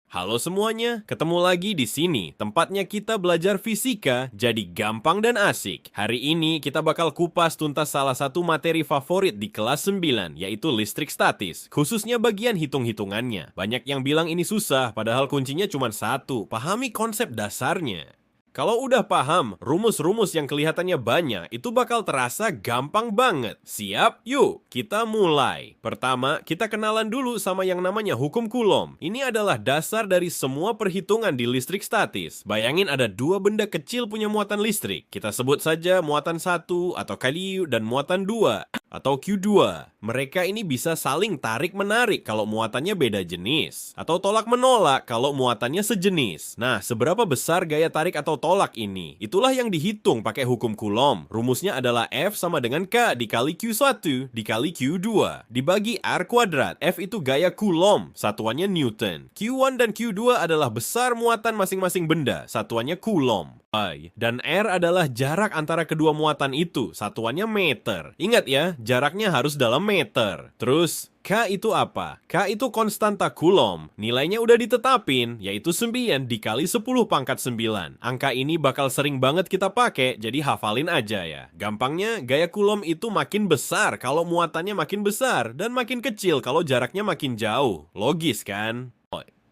Halo semuanya, ketemu lagi di sini. Tempatnya kita belajar fisika jadi gampang dan asik. Hari ini kita bakal kupas tuntas salah satu materi favorit di kelas 9, yaitu listrik statis. Khususnya bagian hitung-hitungannya. Banyak yang bilang ini susah, padahal kuncinya cuma satu. Pahami konsep dasarnya. Kalau udah paham, rumus-rumus yang kelihatannya banyak itu bakal terasa gampang banget. Siap? Yuk, kita mulai. Pertama, kita kenalan dulu sama yang namanya hukum Coulomb. Ini adalah dasar dari semua perhitungan di listrik statis. Bayangin ada dua benda kecil punya muatan listrik. Kita sebut saja muatan 1 atau kali U dan muatan 2 atau Q2. Mereka ini bisa saling tarik-menarik kalau muatannya beda jenis, atau tolak-menolak kalau muatannya sejenis. Nah, seberapa besar gaya tarik atau tolak ini? Itulah yang dihitung pakai hukum Coulomb. Rumusnya adalah F sama dengan K dikali Q1 dikali Q2 dibagi R kuadrat. F itu gaya Coulomb, satuannya Newton. Q1 dan Q2 adalah besar muatan masing-masing benda, satuannya Coulomb. Dan R adalah jarak antara kedua muatan itu, satuannya meter. Ingat ya, jaraknya harus dalam meter. Terus, K itu apa? K itu konstanta Coulomb. Nilainya udah ditetapin, yaitu 9 dikali 10 pangkat 9. Angka ini bakal sering banget kita pakai, jadi hafalin aja ya. Gampangnya, gaya Coulomb itu makin besar kalau muatannya makin besar, dan makin kecil kalau jaraknya makin jauh. Logis kan?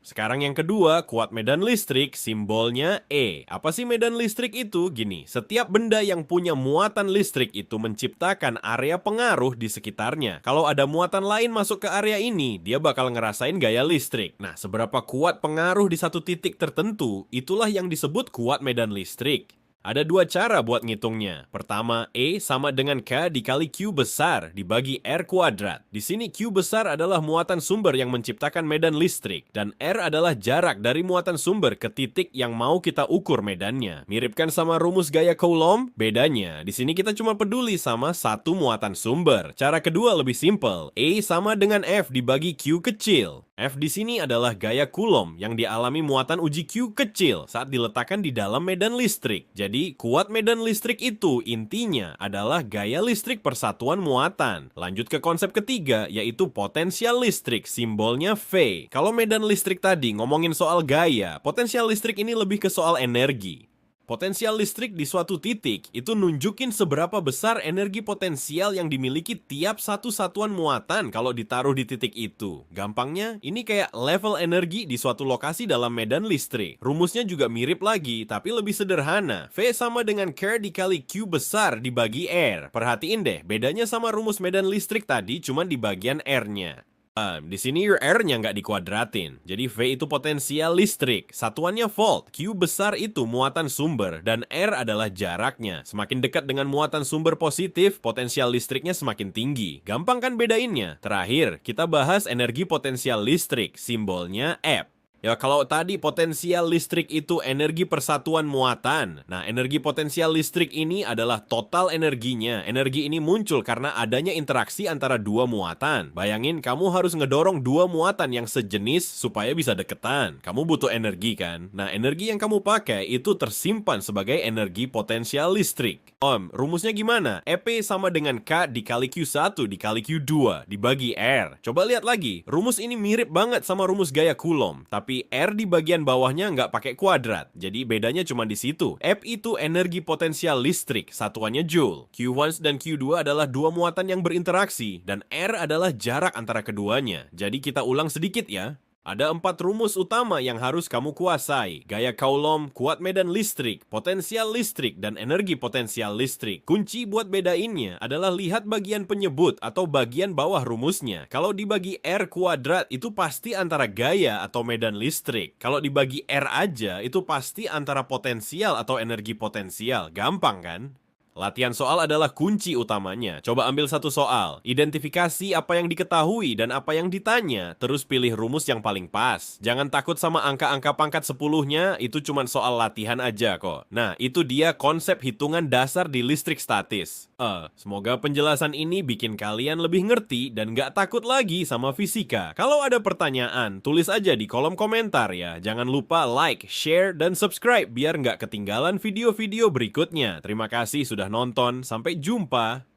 Sekarang yang kedua, kuat medan listrik, simbolnya E. Apa sih medan listrik itu? Gini, setiap benda yang punya muatan listrik itu menciptakan area pengaruh di sekitarnya. Kalau ada muatan lain masuk ke area ini, dia bakal ngerasain gaya listrik. Nah, seberapa kuat pengaruh di satu titik tertentu, itulah yang disebut kuat medan listrik. Ada dua cara buat ngitungnya. Pertama, E sama dengan K dikali Q besar dibagi R kuadrat. Di sini Q besar adalah muatan sumber yang menciptakan medan listrik, dan R adalah jarak dari muatan sumber ke titik yang mau kita ukur medannya. Mirip kan sama rumus gaya Coulomb? Bedanya, di sini kita cuma peduli sama satu muatan sumber. Cara kedua lebih simpel. E sama dengan F dibagi Q kecil. F di sini adalah gaya Coulomb yang dialami muatan uji Q kecil saat diletakkan di dalam medan listrik. Jadi, kuat medan listrik itu intinya adalah gaya listrik persatuan muatan. Lanjut ke konsep ketiga, yaitu potensial listrik, simbolnya V. Kalau medan listrik tadi ngomongin soal gaya, potensial listrik ini lebih ke soal energi. Potensial listrik di suatu titik itu nunjukin seberapa besar energi potensial yang dimiliki tiap satu satuan muatan kalau ditaruh di titik itu. Gampangnya, ini kayak level energi di suatu lokasi dalam medan listrik. Rumusnya juga mirip lagi, tapi lebih sederhana. V sama dengan K dikali Q besar dibagi R. Perhatiin deh, bedanya sama rumus medan listrik tadi cuma di bagian R-nya. Di sini R-nya nggak dikuadratin, jadi V itu potensial listrik, satuannya volt, Q besar itu muatan sumber, dan R adalah jaraknya. Semakin dekat dengan muatan sumber positif, potensial listriknya semakin tinggi. Gampang kan bedainnya? Terakhir, kita bahas energi potensial listrik, simbolnya F. Ya, kalau tadi potensial listrik itu energi persatuan muatan. Nah, energi potensial listrik ini adalah total energinya. Energi ini muncul karena adanya interaksi antara dua muatan. Bayangin, kamu harus ngedorong dua muatan yang sejenis supaya bisa deketan. Kamu butuh energi kan? Nah, energi yang kamu pakai itu tersimpan sebagai energi potensial listrik. Rumusnya gimana? EP sama dengan K dikali Q1 dikali Q2 dibagi R. Coba lihat lagi, rumus ini mirip banget sama rumus gaya Coulomb, tapi R di bagian bawahnya nggak pakai kuadrat, jadi bedanya cuma di situ. F itu energi potensial listrik, satuannya Joule. Q1 dan Q2 adalah dua muatan yang berinteraksi, dan R adalah jarak antara keduanya. Jadi kita ulang sedikit ya. Ada 4 rumus utama yang harus kamu kuasai. Gaya Coulomb, kuat medan listrik, potensial listrik, dan energi potensial listrik. Kunci buat bedainnya adalah lihat bagian penyebut atau bagian bawah rumusnya. Kalau dibagi R kuadrat itu pasti antara gaya atau medan listrik. Kalau dibagi R aja itu pasti antara potensial atau energi potensial. Gampang kan? Latihan soal adalah kunci utamanya. Coba ambil satu soal, identifikasi apa yang diketahui dan apa yang ditanya, terus pilih rumus yang paling pas. Jangan takut sama angka-angka pangkat 10-nya, itu cuma soal latihan aja kok. Nah, itu dia konsep hitungan dasar di listrik statis. Semoga penjelasan ini bikin kalian lebih ngerti dan nggak takut lagi sama fisika. Kalau ada pertanyaan, tulis aja di kolom komentar ya. Jangan lupa like, share, dan subscribe biar nggak ketinggalan video-video berikutnya. Terima kasih sudah nonton, sampai jumpa.